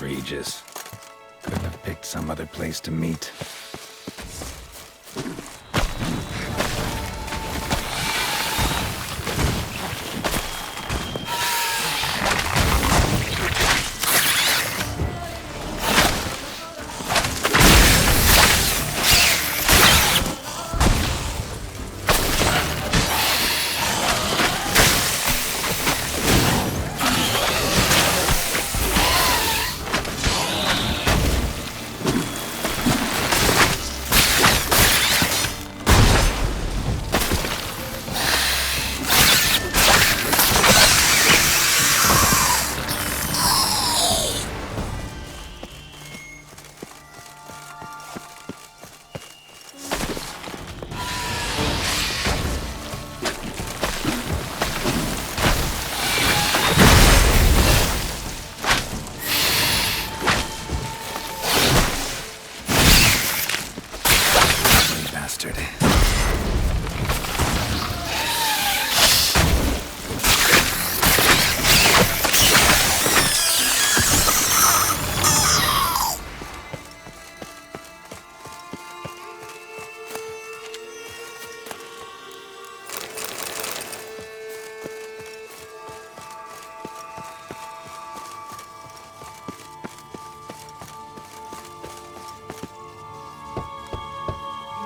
Regis. Couldn't have picked some other place to meet.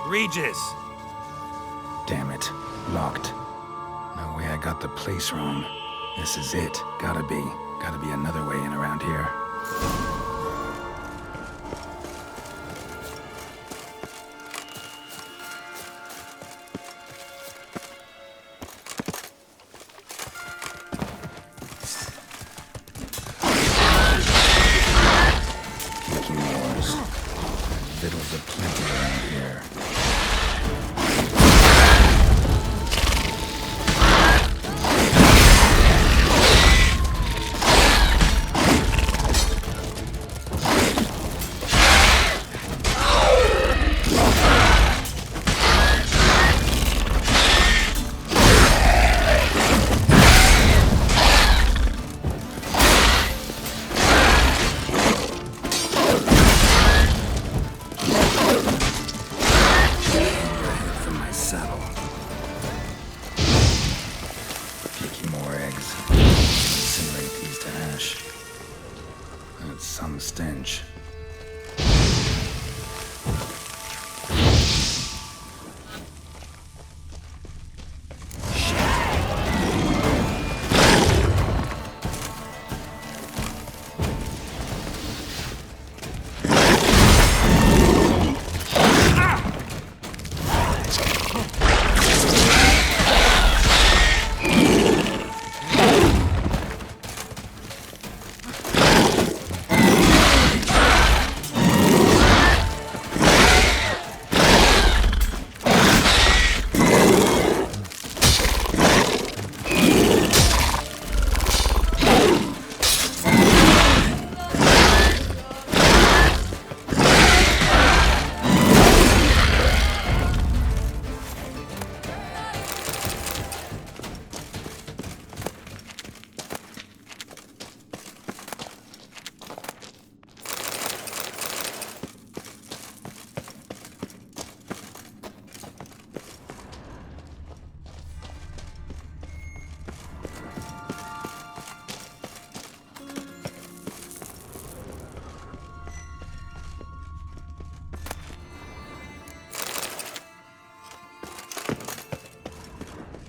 Regis! Damn it. Locked. No way I got the place wrong. This is it. Gotta be. Gotta be another way in around here. Making wars. Vittles aplenty around here. Some stench.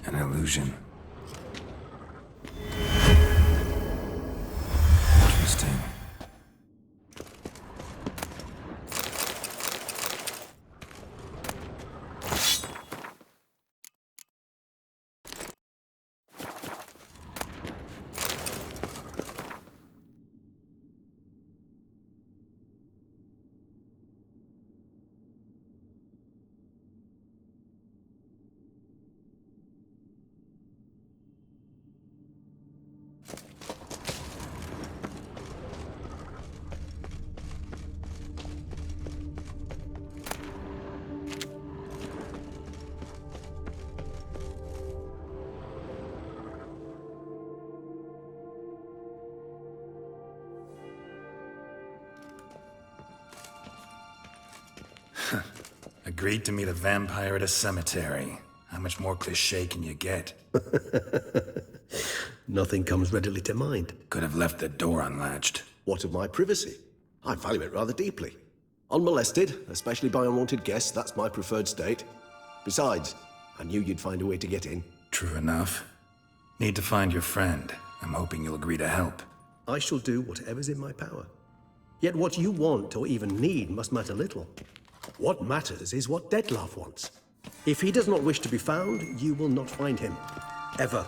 An illusion. Interesting. Agreed to meet a vampire at a cemetery. How much more cliché can you get? Nothing comes readily to mind. Could have left the door unlatched. What of my privacy? I value it rather deeply. Unmolested, especially by unwanted guests, that's my preferred state. Besides, I knew you'd find a way to get in. True enough. Need to find your friend. I'm hoping you'll agree to help. I shall do whatever's in my power. Yet what you want or even need must matter little. What matters is what Dettlaff wants. If he does not wish to be found, you will not find him. Ever.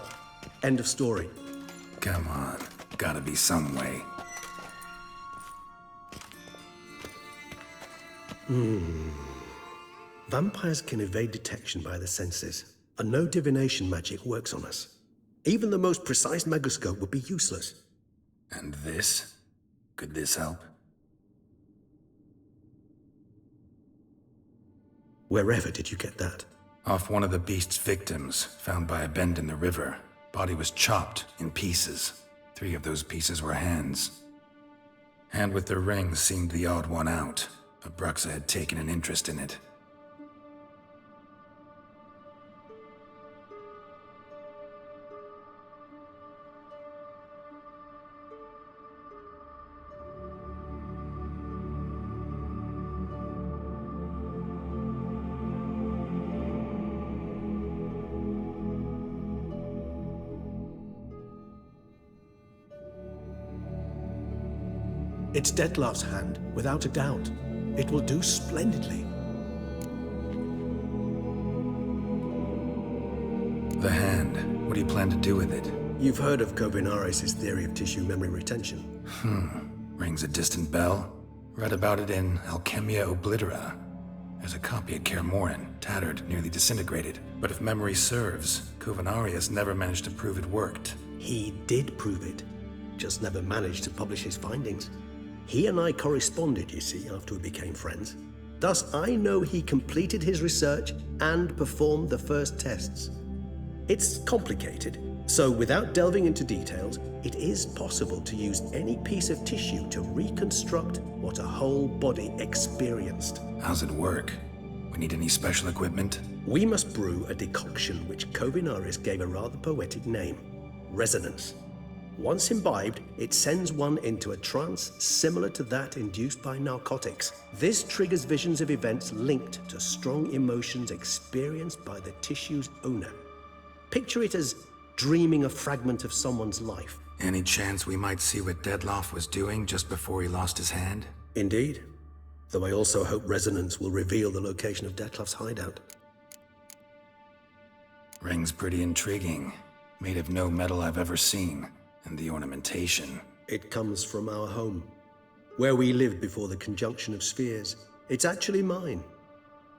End of story. Come on. Gotta be some way. Vampires can evade detection by the senses, and no divination magic works on us. Even the most precise megascope would be useless. And this? Could this help? Wherever did you get that? Off one of the beast's victims, found by a bend in the river. Body was chopped in pieces. 3 of those pieces were hands. Hand with the ring seemed the odd one out, but Bruxa had taken an interest in it. It's Dettlaff's hand, without a doubt. It will do splendidly. The hand. What do you plan to do with it? You've heard of Kovinaris' theory of tissue memory retention. Rings a distant bell. Read about it in Alchemia Oblitera. There's a copy at Kermoren, tattered, nearly disintegrated. But if memory serves, Kovinaris never managed to prove it worked. He did prove it, just never managed to publish his findings. He and I corresponded, you see, after we became friends. Thus, I know he completed his research and performed the first tests. It's complicated, so without delving into details, it is possible to use any piece of tissue to reconstruct what a whole body experienced. How's it work? We need any special equipment? We must brew a decoction which Kovinaris gave a rather poetic name, resonance. Once imbibed, it sends one into a trance similar to that induced by narcotics. This triggers visions of events linked to strong emotions experienced by the tissue's owner. Picture it as dreaming a fragment of someone's life. Any chance we might see what Dettlaff was doing just before he lost his hand? Indeed. Though I also hope resonance will reveal the location of Dettlaff's hideout. Ring's pretty intriguing. Made of no metal I've ever seen. And the ornamentation. It comes from our home, where we lived before the conjunction of spheres. It's actually mine.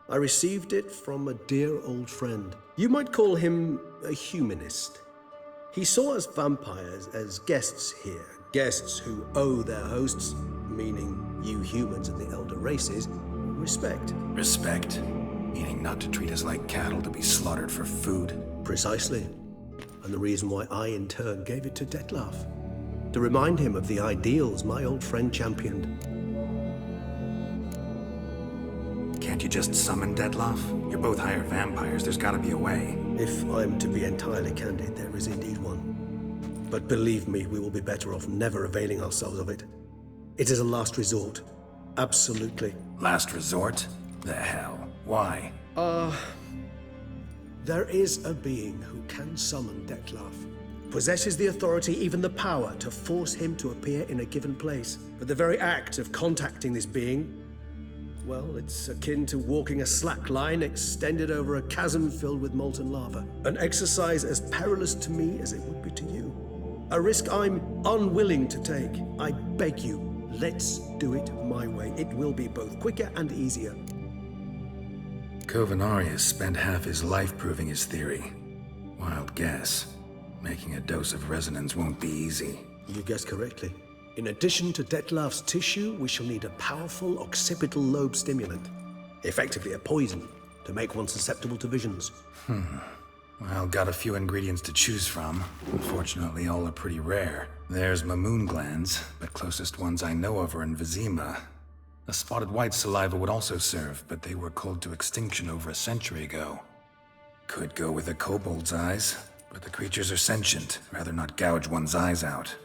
I received it from a dear old friend. You might call him a humanist. He saw us vampires as guests here, guests who owe their hosts, meaning you humans and the elder races, respect. Respect? Meaning not to treat us like cattle to be slaughtered for food? Precisely. And the reason why I, in turn, gave it to Dettlaff. To remind him of the ideals my old friend championed. Can't you just summon Dettlaff? You're both hired vampires, there's gotta be a way. If I'm to be entirely candid, there is indeed one. But believe me, we will be better off never availing ourselves of it. It is a last resort. Absolutely. Last resort? The hell? Why? There is a being who can summon Dettlaff. Possesses the authority, even the power, to force him to appear in a given place. But the very act of contacting this being, well, it's akin to walking a slack line extended over a chasm filled with molten lava. An exercise as perilous to me as it would be to you. A risk I'm unwilling to take. I beg you, let's do it my way. It will be both quicker and easier. Kovinaris spent half his life proving his theory. Wild guess. Making a dose of resonance won't be easy. You guessed correctly. In addition to Dettlaff's tissue, we shall need a powerful occipital lobe stimulant. Effectively a poison, to make one susceptible to visions. Well, got a few ingredients to choose from. Unfortunately, all are pretty rare. There's Mamoon glands, but closest ones I know of are in Vizima. A spotted white saliva would also serve, but they were culled to extinction over a century ago. Could go with a kobold's eyes, but the creatures are sentient. Rather not gouge one's eyes out.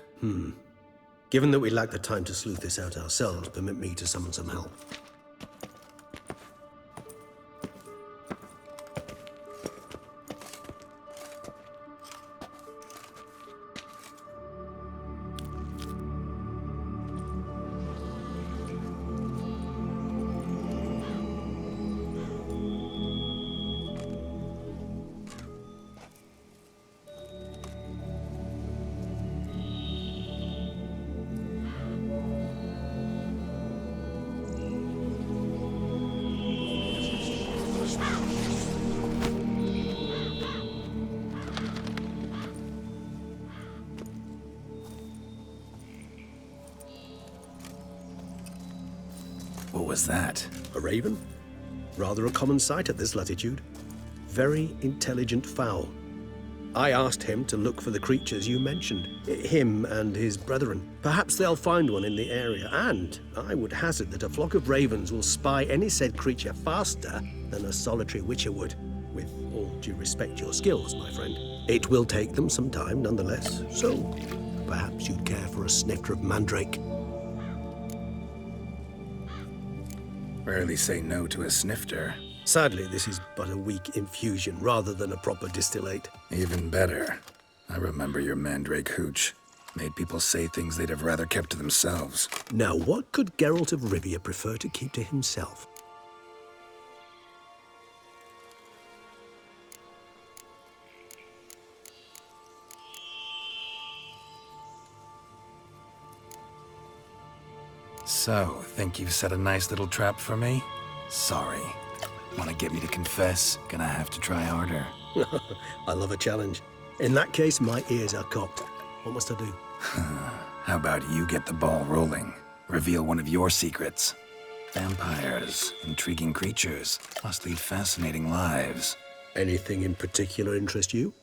Given that we lack the time to sleuth this out ourselves, permit me to summon some help. What was that? A raven? Rather a common sight at this latitude. Very intelligent fowl. I asked him to look for the creatures you mentioned. Him and his brethren. Perhaps they'll find one in the area, and I would hazard that a flock of ravens will spy any said creature faster than a solitary witcher would. With all due respect to your skills, my friend. It will take them some time, nonetheless, so perhaps you'd care for a snifter of mandrake. Rarely say no to a snifter. Sadly, this is but a weak infusion rather than a proper distillate. Even better. I remember your mandrake hooch. Made people say things they'd have rather kept to themselves. Now, what could Geralt of Rivia prefer to keep to himself? So, think you've set a nice little trap for me? Sorry. Want to get me to confess? Gonna have to try harder. I love a challenge. In that case, my ears are cocked. What must I do? How about you get the ball rolling? Reveal one of your secrets. Vampires, intriguing creatures, must lead fascinating lives. Anything in particular interest you?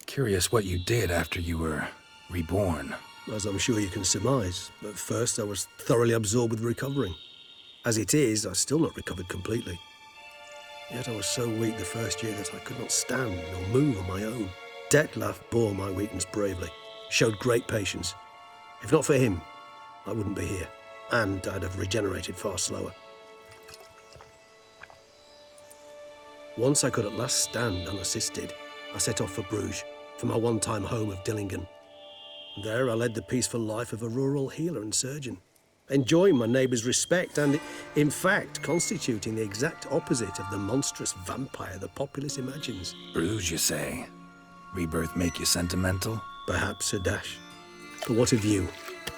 Curious what you did after you were reborn. As I'm sure you can surmise, at first I was thoroughly absorbed with recovering. As it is, I've still not recovered completely. Yet I was so weak the first year that I could not stand nor move on my own. Detlef bore my weakness bravely, showed great patience. If not for him, I wouldn't be here, and I'd have regenerated far slower. Once I could at last stand unassisted, I set off for Bruges, for my one-time home of Dillingen. There I led the peaceful life of a rural healer and surgeon, enjoying my neighbours' respect and, in fact, constituting the exact opposite of the monstrous vampire the populace imagines. Bruges, you say? Rebirth make you sentimental? Perhaps a dash. But what of you?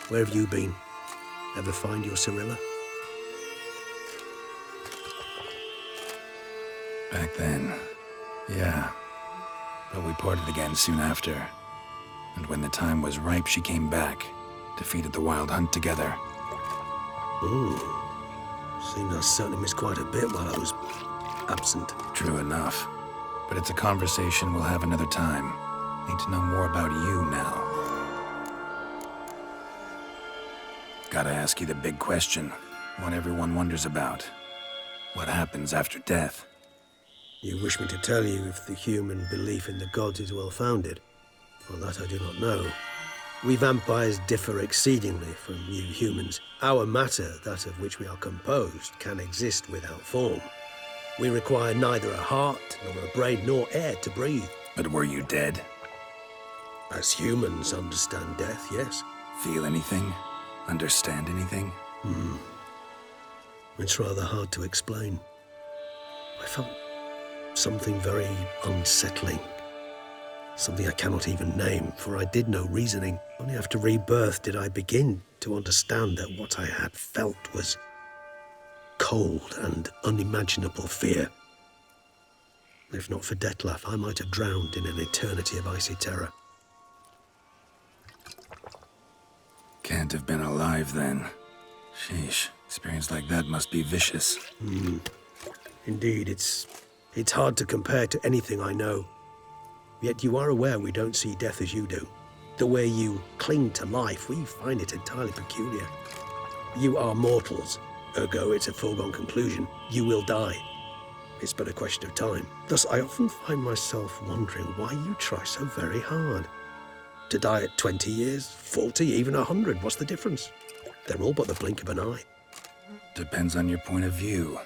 Where have you been? Ever find your Cirilla? Back then, yeah. But we parted again soon after. And when the time was ripe, she came back, defeated the wild hunt together. Seems I certainly missed quite a bit while I was absent. True enough. But it's a conversation we'll have another time. Need to know more about you now. Gotta ask you the big question. What everyone wonders about. What happens after death? You wish me to tell you if the human belief in the gods is well-founded? Well, that I do not know. We vampires differ exceedingly from you humans. Our matter, that of which we are composed, can exist without form. We require neither a heart, nor a brain, nor air to breathe. But were you dead? As humans understand death, yes. Feel anything? Understand anything? It's rather hard to explain. I felt something very unsettling. Something I cannot even name, for I did no reasoning. Only after rebirth did I begin to understand that what I had felt was cold and unimaginable fear. If not for Detlef, I might have drowned in an eternity of icy terror. Can't have been alive then. Sheesh, experience like that must be vicious. Indeed, it's hard to compare to anything I know. Yet you are aware we don't see death as you do. The way you cling to life, we find it entirely peculiar. You are mortals, ergo it's a foregone conclusion. You will die. It's but a question of time. Thus, I often find myself wondering why you try so very hard. To die at 20 years, 40, even 100, what's the difference? They're all but the blink of an eye. Depends on your point of view.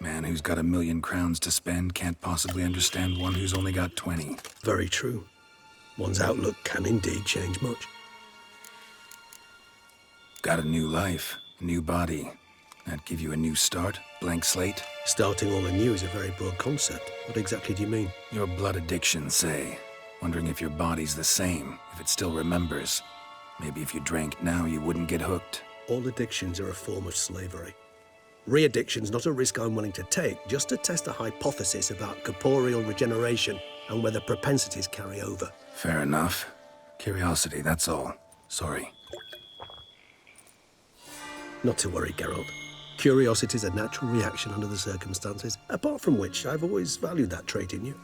Man who's got 1,000,000 crowns to spend can't possibly understand one who's only got 20. Very true. One's outlook can indeed change much. Got a new life, a new body. That give you a new start, blank slate? Starting all anew is a very broad concept. What exactly do you mean? Your blood addiction, say. Wondering if your body's the same, if it still remembers. Maybe if you drank now, you wouldn't get hooked. All addictions are a form of slavery. Re-addiction's not a risk I'm willing to take, just to test a hypothesis about corporeal regeneration and whether propensities carry over. Fair enough. Curiosity, that's all. Sorry. Not to worry, Geralt. Curiosity is a natural reaction under the circumstances, apart from which I've always valued that trait in you.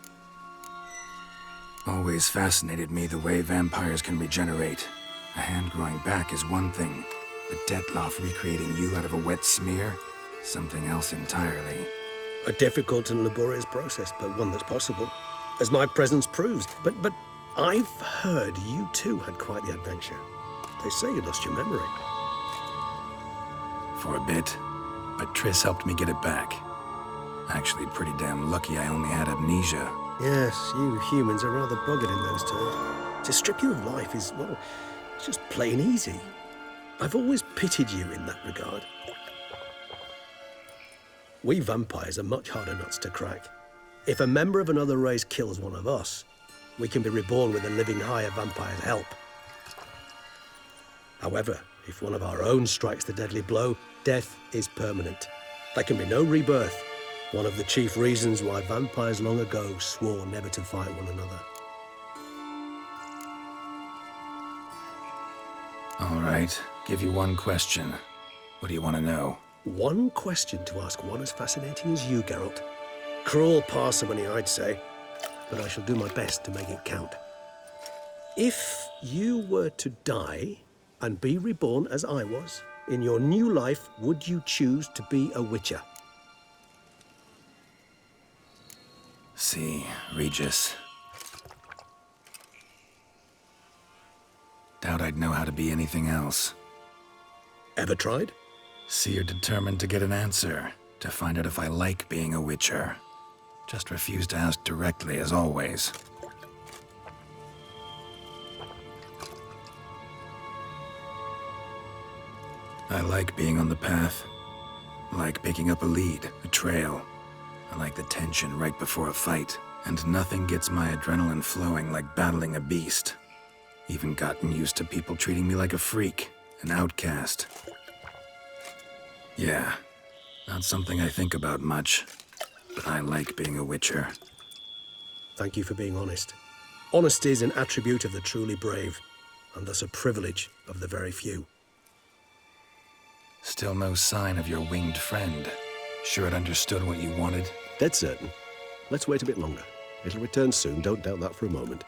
Always fascinated me the way vampires can regenerate. A hand growing back is one thing, but Detloff recreating you out of a wet smear? Something else entirely. A difficult and laborious process, but one that's possible, as my presence proves. But I've heard you too had quite the adventure. They say you lost your memory. For a bit, but Triss helped me get it back. Actually, pretty damn lucky I only had amnesia. Yes, you humans are rather buggered in those terms. To strip you of life is, well, it's just plain easy. I've always pitied you in that regard. We vampires are much harder nuts to crack. If a member of another race kills one of us, we can be reborn with a living higher vampire's help. However, if one of our own strikes the deadly blow, death is permanent. There can be no rebirth. One of the chief reasons why vampires long ago swore never to fight one another. All right, give you one question. What do you want to know? One question to ask one as fascinating as you, Geralt. Cruel parsimony, I'd say, but I shall do my best to make it count. If you were to die and be reborn as I was, in your new life, would you choose to be a witcher? See, Regis. Doubt I'd know how to be anything else. Ever tried? See, you're determined to get an answer, to find out if I like being a witcher. Just refuse to ask directly, as always. I like being on the path. I like picking up a lead, a trail. I like the tension right before a fight. And nothing gets my adrenaline flowing like battling a beast. Even gotten used to people treating me like a freak, an outcast. Yeah, not something I think about much, but I like being a witcher. Thank you for being honest. Honesty is an attribute of the truly brave, and thus a privilege of the very few. Still no sign of your winged friend. Sure it understood what you wanted? Dead certain. Let's wait a bit longer. It'll return soon, don't doubt that for a moment.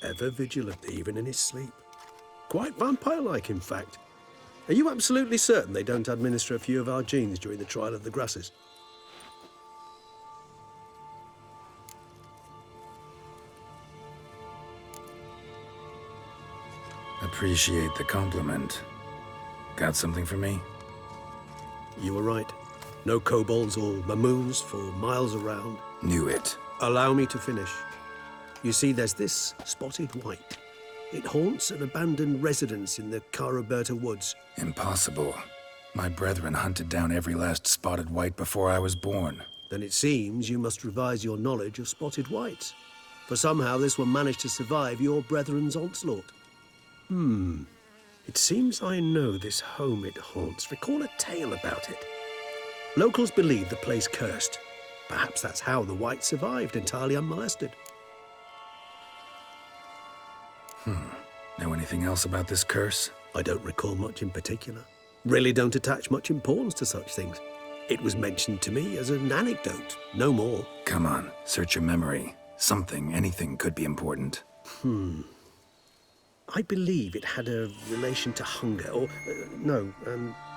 Ever vigilant, even in his sleep. Quite vampire-like, in fact. Are you absolutely certain they don't administer a few of our genes during the trial of the grasses? Appreciate the compliment. Got something for me? You were right. No kobolds or mamoons for miles around. Knew it. Allow me to finish. You see, there's this spotted white. It haunts an abandoned residence in the Caraberta woods. Impossible. My brethren hunted down every last spotted white before I was born. Then it seems you must revise your knowledge of spotted whites. For somehow this one managed to survive your brethren's onslaught. It seems I know this home it haunts. Recall a tale about it. Locals believe the place cursed. Perhaps that's how the White survived entirely unmolested. Know anything else about this curse? I don't recall much in particular. Really don't attach much importance to such things. It was mentioned to me as an anecdote, no more. Come on, search your memory. Something, anything could be important. I believe it had a relation to hunger, or,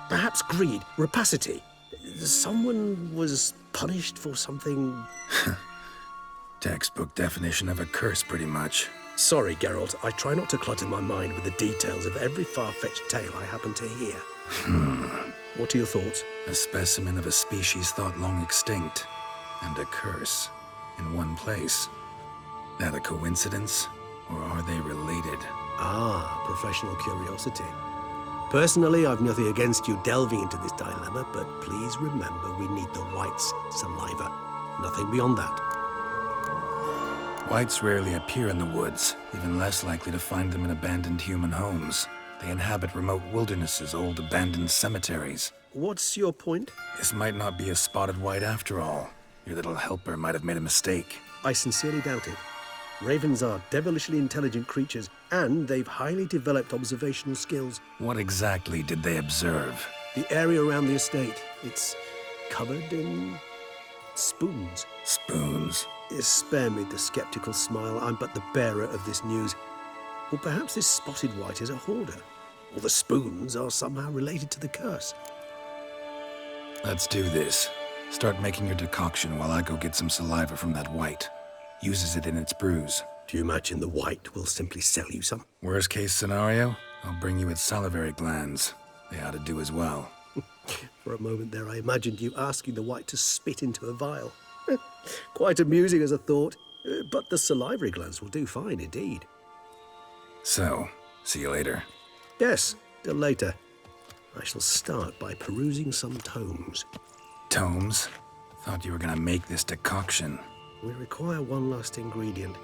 perhaps greed, rapacity. Someone was punished for something. Textbook definition of a curse, pretty much. Sorry, Geralt, I try not to clutter my mind with the details of every far-fetched tale I happen to hear. What are your thoughts? A specimen of a species thought long extinct, and a curse in one place. That a coincidence, or are they related? Ah, professional curiosity. Personally, I've nothing against you delving into this dilemma, but please remember we need the White's saliva. Nothing beyond that. Whites rarely appear in the woods, even less likely to find them in abandoned human homes. They inhabit remote wildernesses, old abandoned cemeteries. What's your point? This might not be a spotted white after all. Your little helper might have made a mistake. I sincerely doubt it. Ravens are devilishly intelligent creatures, and they've highly developed observational skills. What exactly did they observe? The area around the estate, it's covered in spoons. Spoons? Spare me the skeptical smile. I'm but the bearer of this news. Or perhaps this spotted white is a hoarder. Or the spoons are somehow related to the curse. Let's do this. Start making your decoction while I go get some saliva from that white. Uses it in its brews. Do you imagine the white will simply sell you some? Worst case scenario, I'll bring you its salivary glands. They ought to do as well. For a moment there, I imagined you asking the white to spit into a vial. Quite amusing as a thought, but the salivary glands will do fine indeed. So, see you later. Yes, till later. I shall start by perusing some tomes. Tomes? Thought you were gonna make this decoction. We require one last ingredient.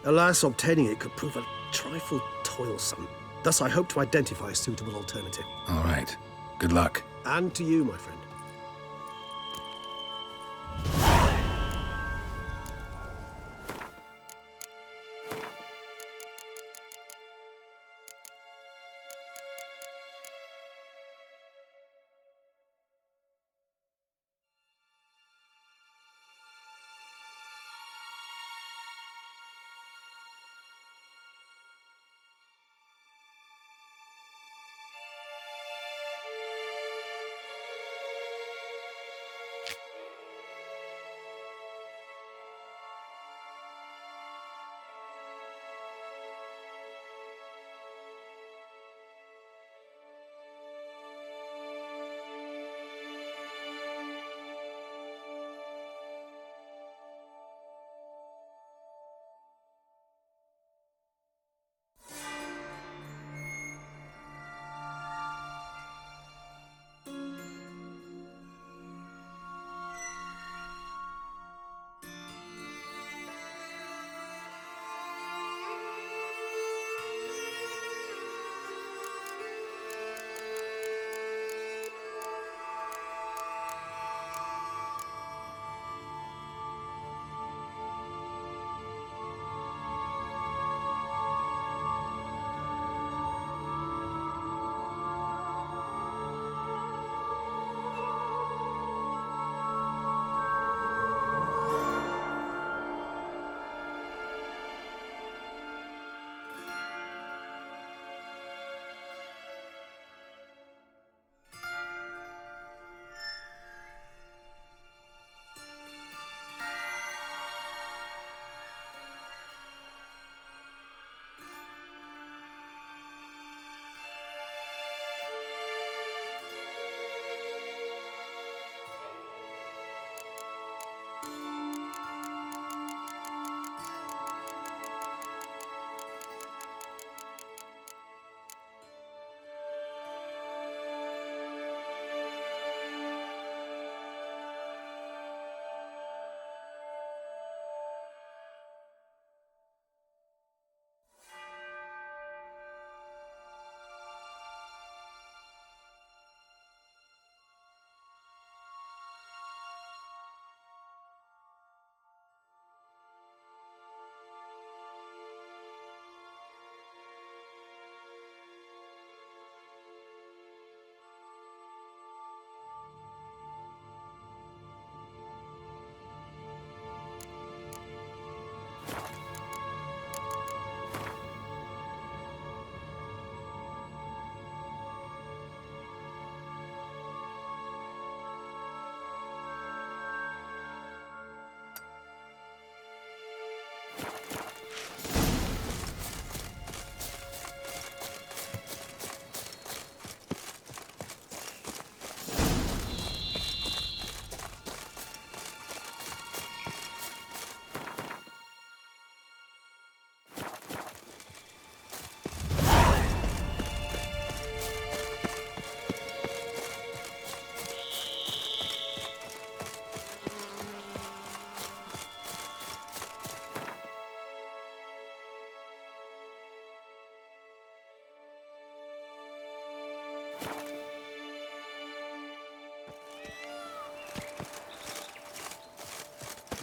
Alas, obtaining it could prove a trifle toilsome. Thus, I hope to identify a suitable alternative. All right. Good luck. And to you, my friend.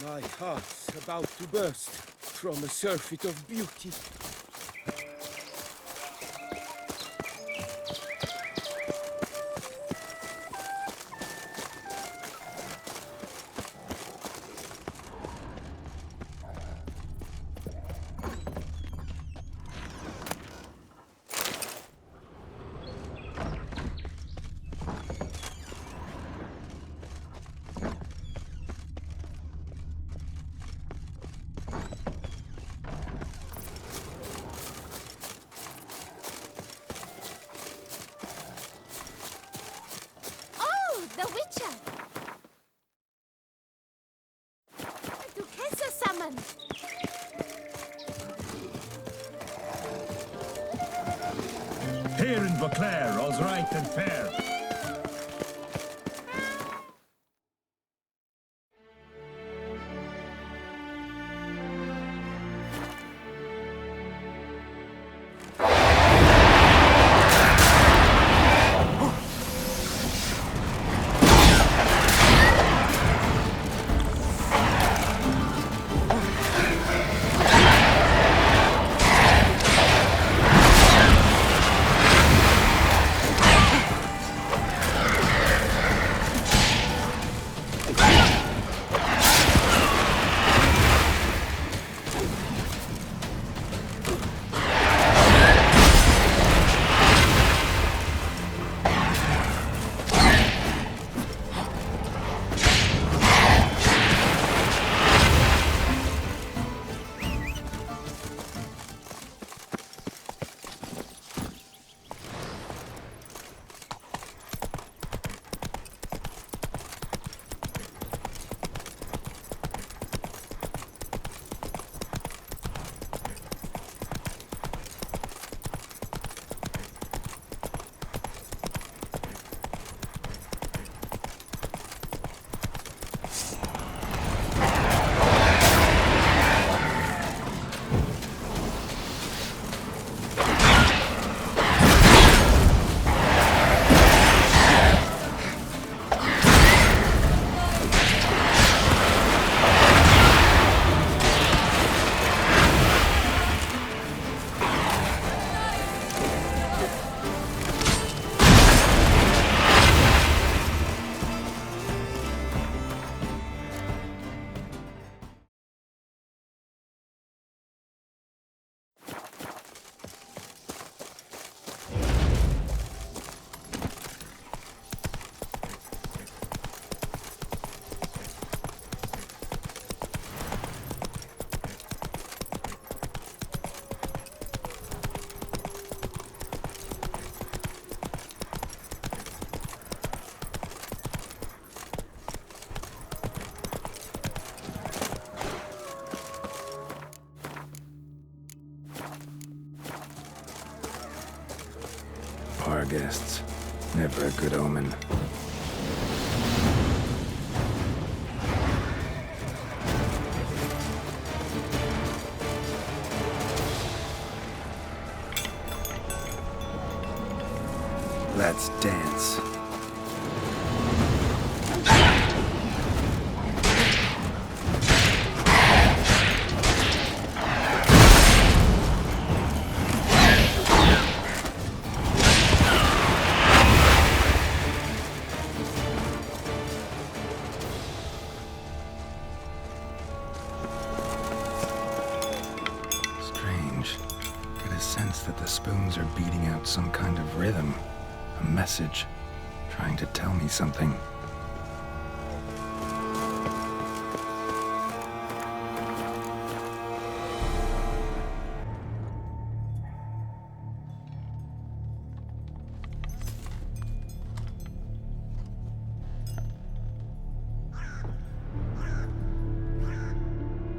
My heart's about to burst from a surfeit of beauty. The Witcher! A Duchessa summoned! Here in Beauclair, all's right and fair. Bar guests. Never a good omen. Let's dance. Get a sense that the spoons are beating out some kind of rhythm, a message, trying to tell me something.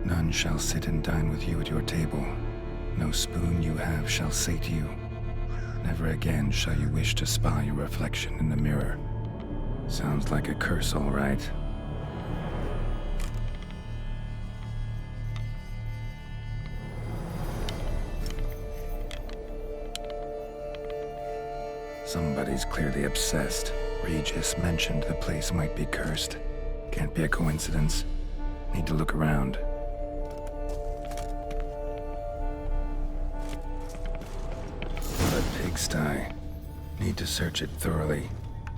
None shall sit and dine with you at your table. No spoon you have shall sate you. Never again shall you wish to spy your reflection in the mirror. Sounds like a curse, all right. Somebody's clearly obsessed. Regis mentioned the place might be cursed. Can't be a coincidence. Need to look around. A pigsty. Need to search it thoroughly.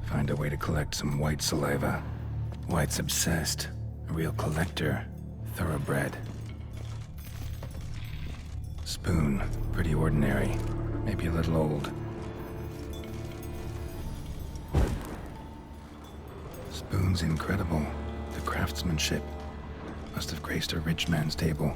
Find a way to collect some white saliva. White's obsessed. A real collector. Thoroughbred. Spoon. Pretty ordinary. Maybe a little old. Spoon's incredible. The craftsmanship. Must have graced a rich man's table.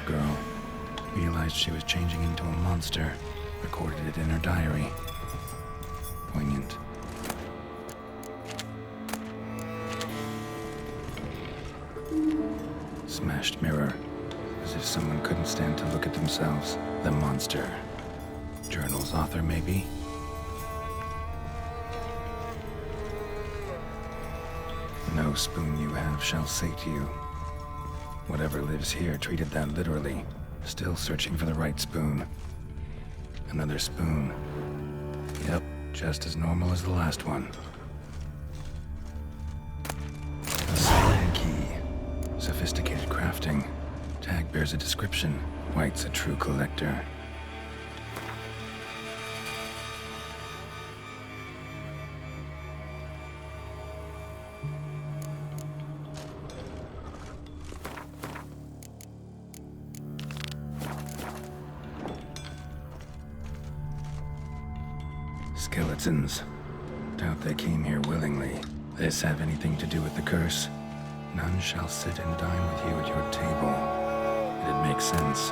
Girl realized she was changing into a monster, recorded it in her diary. Poignant. Smashed mirror, as if someone couldn't stand to look at themselves. The monster. Journal's author, maybe? No spoon you have shall say to you. Whatever lives here treated that literally. Still searching for the right spoon. Another spoon. Yep, just as normal as the last one. A spoon key. Sophisticated crafting. Tag bears a description. White's a true collector. Skeletons. Doubt they came here willingly. This have anything to do with the curse? None shall sit and dine with you at your table. It'd make sense.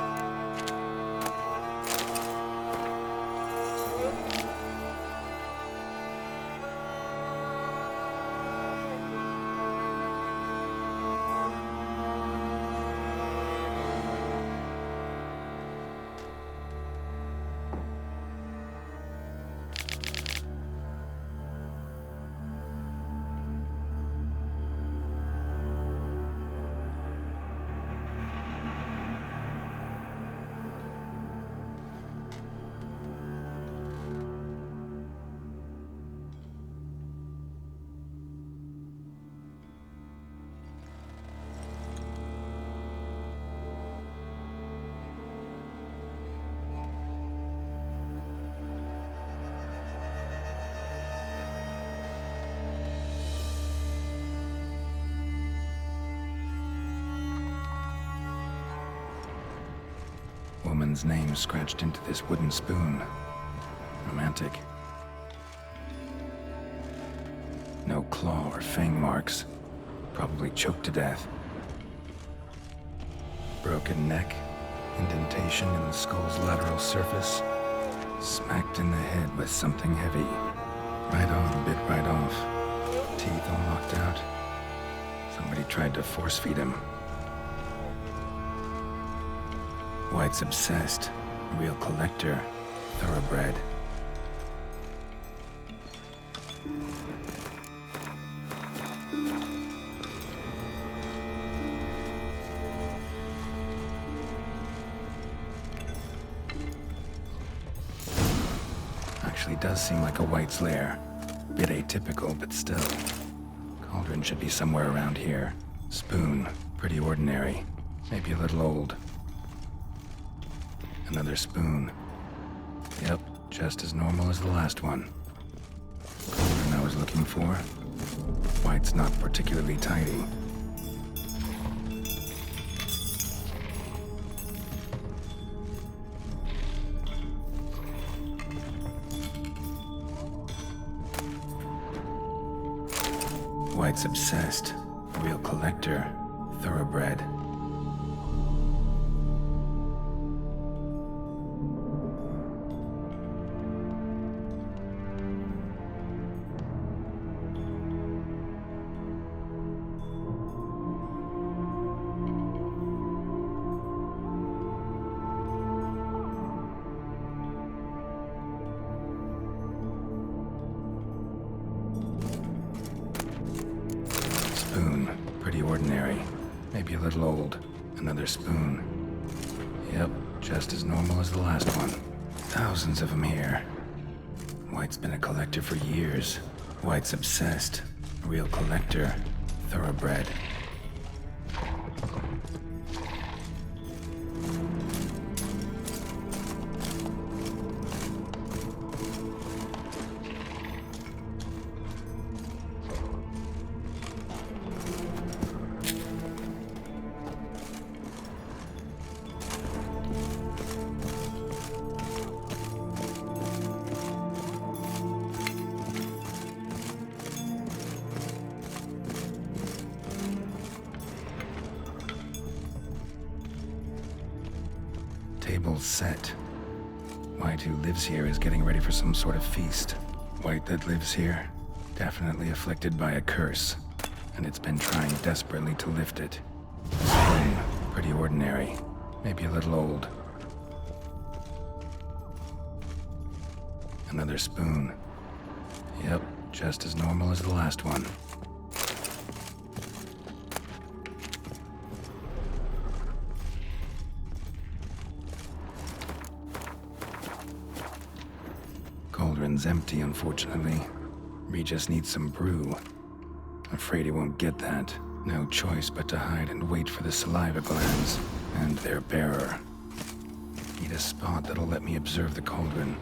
Woman's name scratched into this wooden spoon. Romantic. No claw or fang marks. Probably choked to death. Broken neck. Indentation in the skull's lateral surface. Smacked in the head with something heavy. Right on, bit right off. Teeth all knocked out. Somebody tried to force feed him. White's obsessed. A real collector. Thoroughbred. Actually does seem like a White's lair. Bit atypical, but still. Cauldron should be somewhere around here. Spoon. Pretty ordinary. Maybe a little old. Another spoon. Yep, just as normal as the last one. Cauldron I was looking for. White's not particularly tidy. White's obsessed. Real collector. Thoroughbred. Spoon. Pretty ordinary. Maybe a little old. Another spoon. Yep, just as normal as the last one. Thousands of them here. White's been a collector for years. White's obsessed. Real collector. Thoroughbred. Table's set. White, who lives here, is getting ready for some sort of feast. White that lives here, definitely afflicted by a curse, and it's been trying desperately to lift it. Spoon, pretty ordinary, maybe a little old. Another spoon. Yep, just as normal as the last one. Cauldron's empty, unfortunately. Regis needs some brew. Afraid he won't get that. No choice but to hide and wait for the saliva glands and their bearer. Need a spot that'll let me observe the cauldron.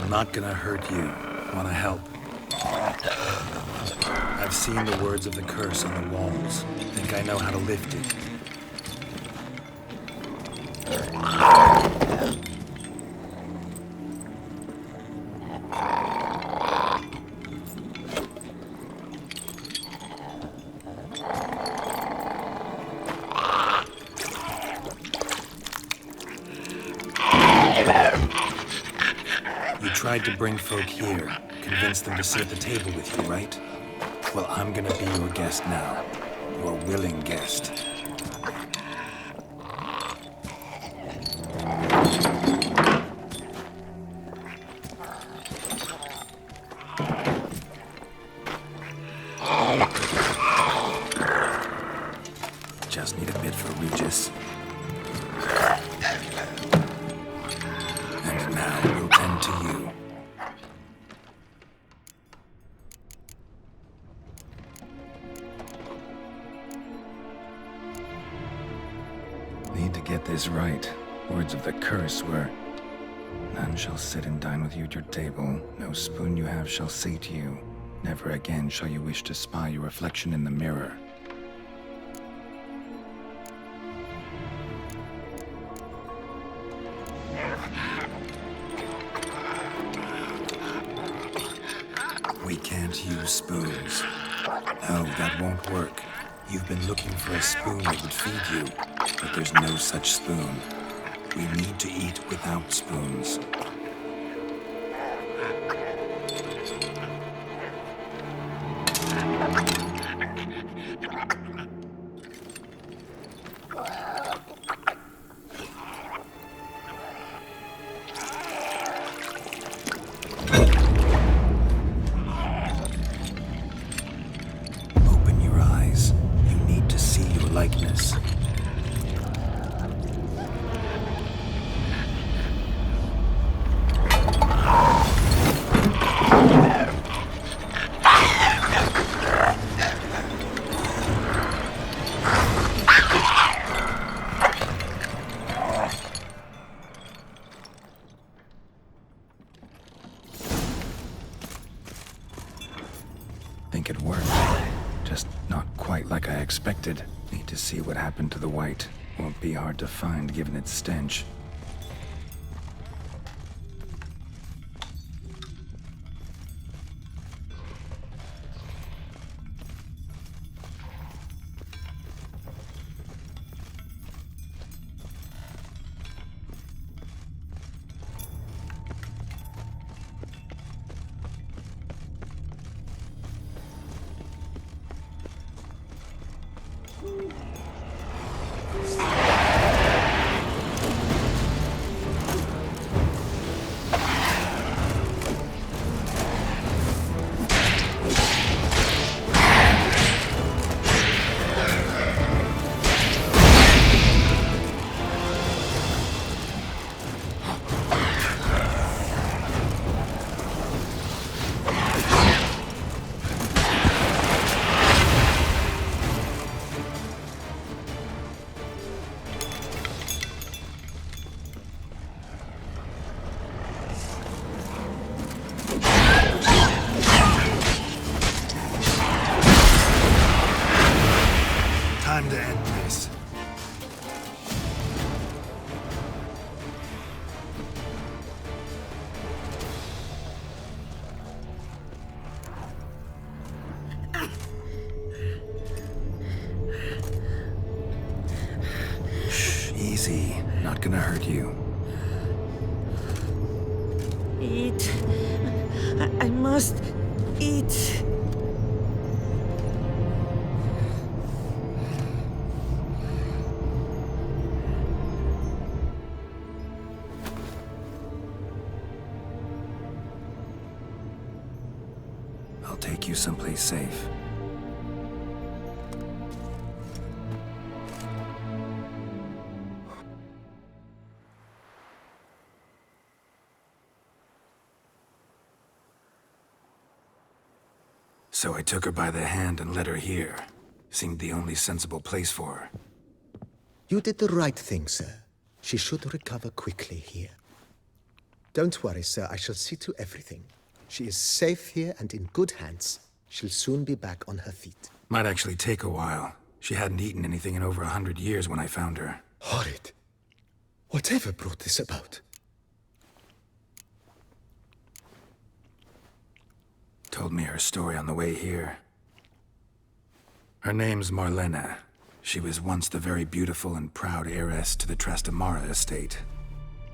Not gonna hurt you. Wanna help? I've seen the words of the curse on the walls. Think I know how to lift it. You tried to bring folk here, convince them to sit at the table with you, right? Well, I'm gonna be your guest now. Your willing guest. Just need a bit for Regis. Need to get this right. Words of the curse were, "None shall sit and dine with you at your table. No spoon you have shall sate you. Never again shall you wish to spy your reflection in the mirror." We can't use spoons. No, that won't work. You've been looking for a spoon that would feed you, but there's no such spoon. We need to eat without spoons. Open your eyes. You need to see your likeness. Think it worked. Just not quite like I expected. Need to see what happened to the white. Won't be hard to find given its stench. Time to end this. Shh, easy. Not gonna hurt you. Eat. I must eat. I'll take you someplace safe. So I took her by the hand and led her here. Seemed the only sensible place for her. You did the right thing, sir. She should recover quickly here. Don't worry, sir. I shall see to everything. She is safe here and in good hands. She'll soon be back on her feet. Might actually take a while. She hadn't eaten anything in over 100 years when I found her. Horrid. Whatever brought this about? Told me her story on the way here. Her name's Marlena. She was once the very beautiful and proud heiress to the Trastamara estate.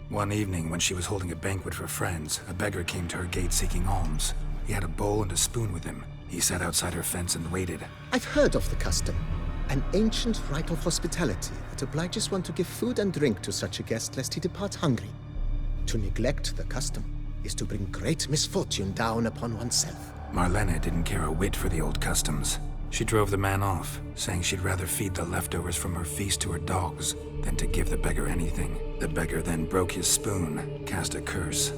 One evening, when she was holding a banquet for friends, a beggar came to her gate seeking alms. He had a bowl and a spoon with him. He sat outside her fence and waited. I've heard of the custom. An ancient rite of hospitality that obliges one to give food and drink to such a guest lest he depart hungry. To neglect the custom is to bring great misfortune down upon oneself. Marlena didn't care a whit for the old customs. She drove the man off, saying she'd rather feed the leftovers from her feast to her dogs than to give the beggar anything. The beggar then broke his spoon, cast a curse.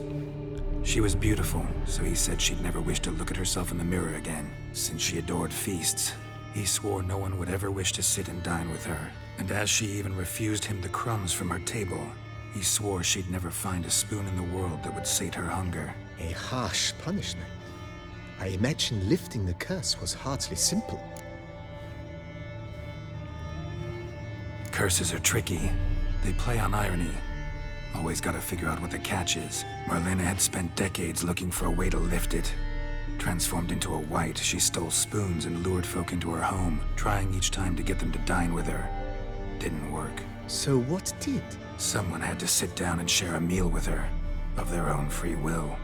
She was beautiful, so he said she'd never wish to look at herself in the mirror again, since she adored feasts. He swore no one would ever wish to sit and dine with her, and as she even refused him the crumbs from her table, he swore she'd never find a spoon in the world that would sate her hunger. A harsh punishment. I imagine lifting the curse was hardly simple. Curses are tricky. They play on irony. Always gotta figure out what the catch is. Marlena had spent decades looking for a way to lift it. Transformed into a wight, she stole spoons and lured folk into her home, trying each time to get them to dine with her. Didn't work. So what did? Someone had to sit down and share a meal with her, of their own free will.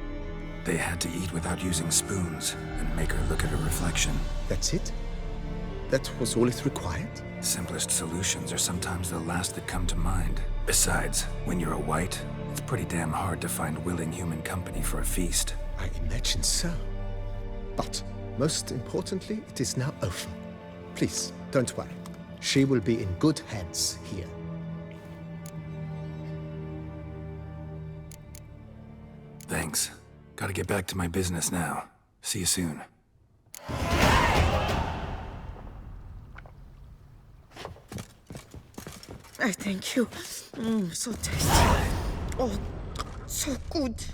They had to eat without using spoons, and make her look at her reflection. That's it? That was all it required? Simplest solutions are sometimes the last that come to mind. Besides, when you're a wight, it's pretty damn hard to find willing human company for a feast. I imagine so. But, most importantly, it is now over. Please, don't worry. She will be in good hands here. Thanks. Gotta get back to my business now. See you soon. I thank you. So tasty. Oh, so good.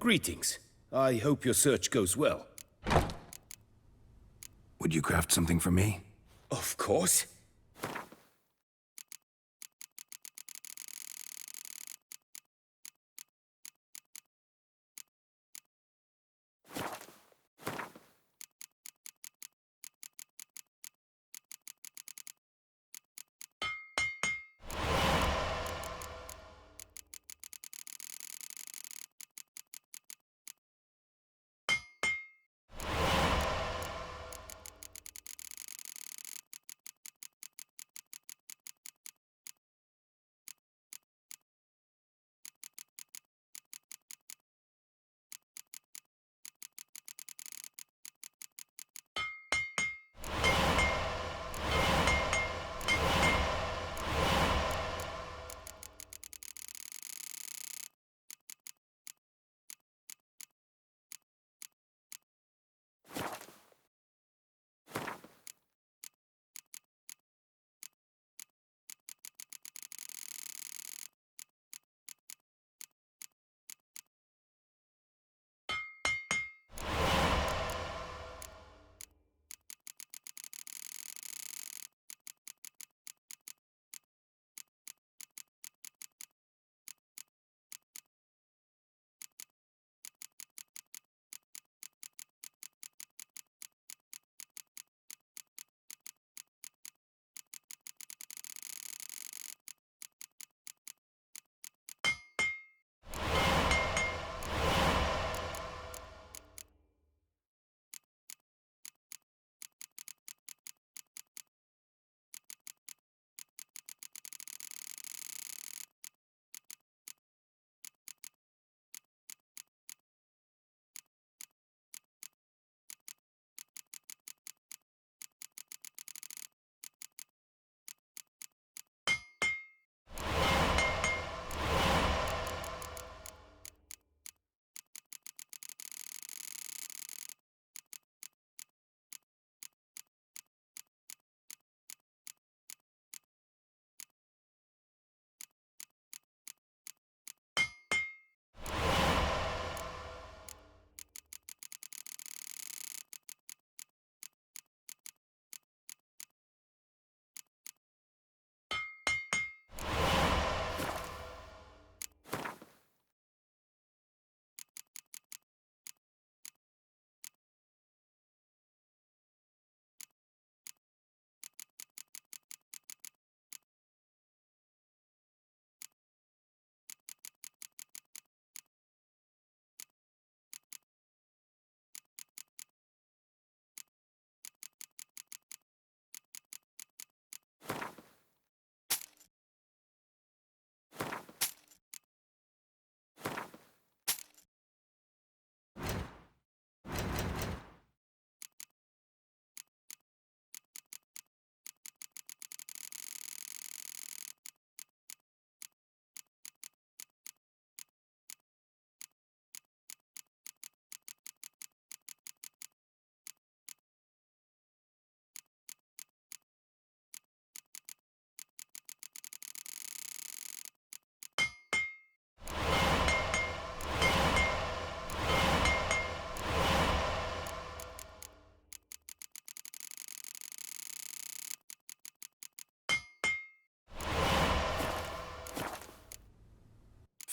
Greetings. I hope your search goes well. Would you craft something for me? Of course.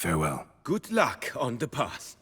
Farewell. Good luck on the path.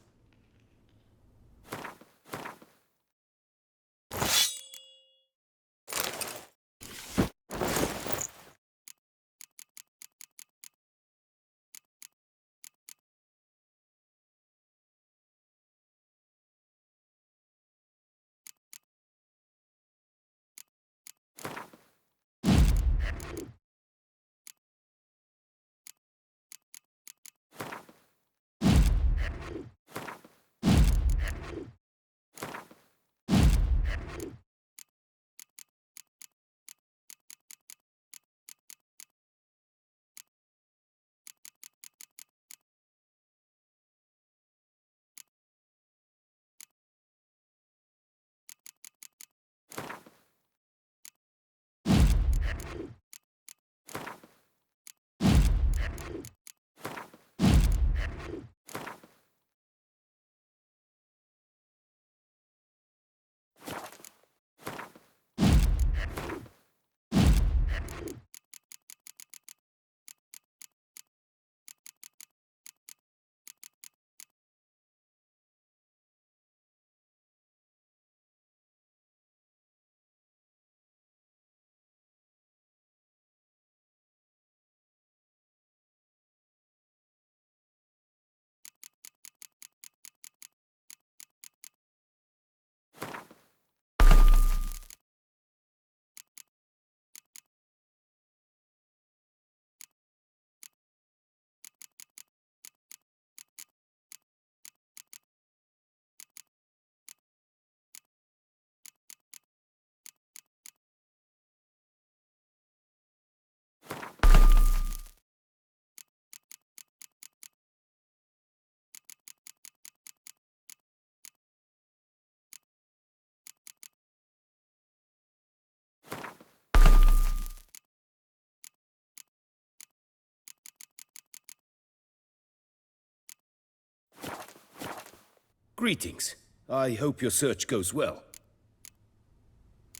Greetings. I hope your search goes well.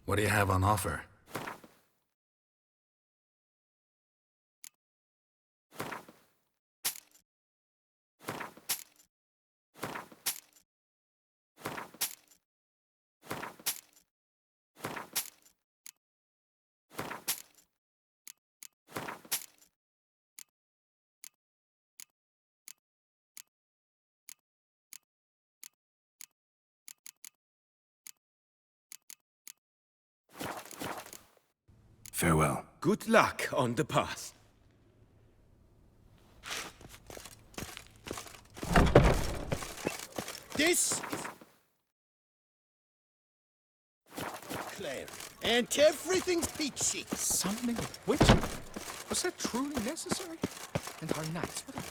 What do you have on offer? Farewell. Good luck on the path. This is Claire, and everything's peachy. Summoning a witch? Was that truly necessary? And our knights, what a...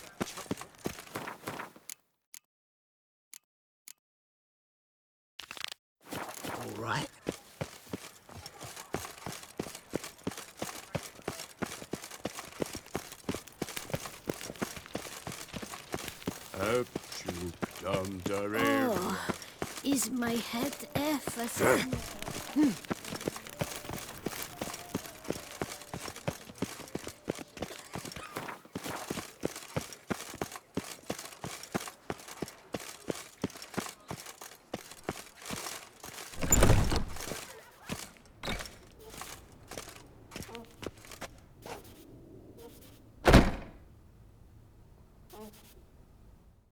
All right. Oh, is my head ever so...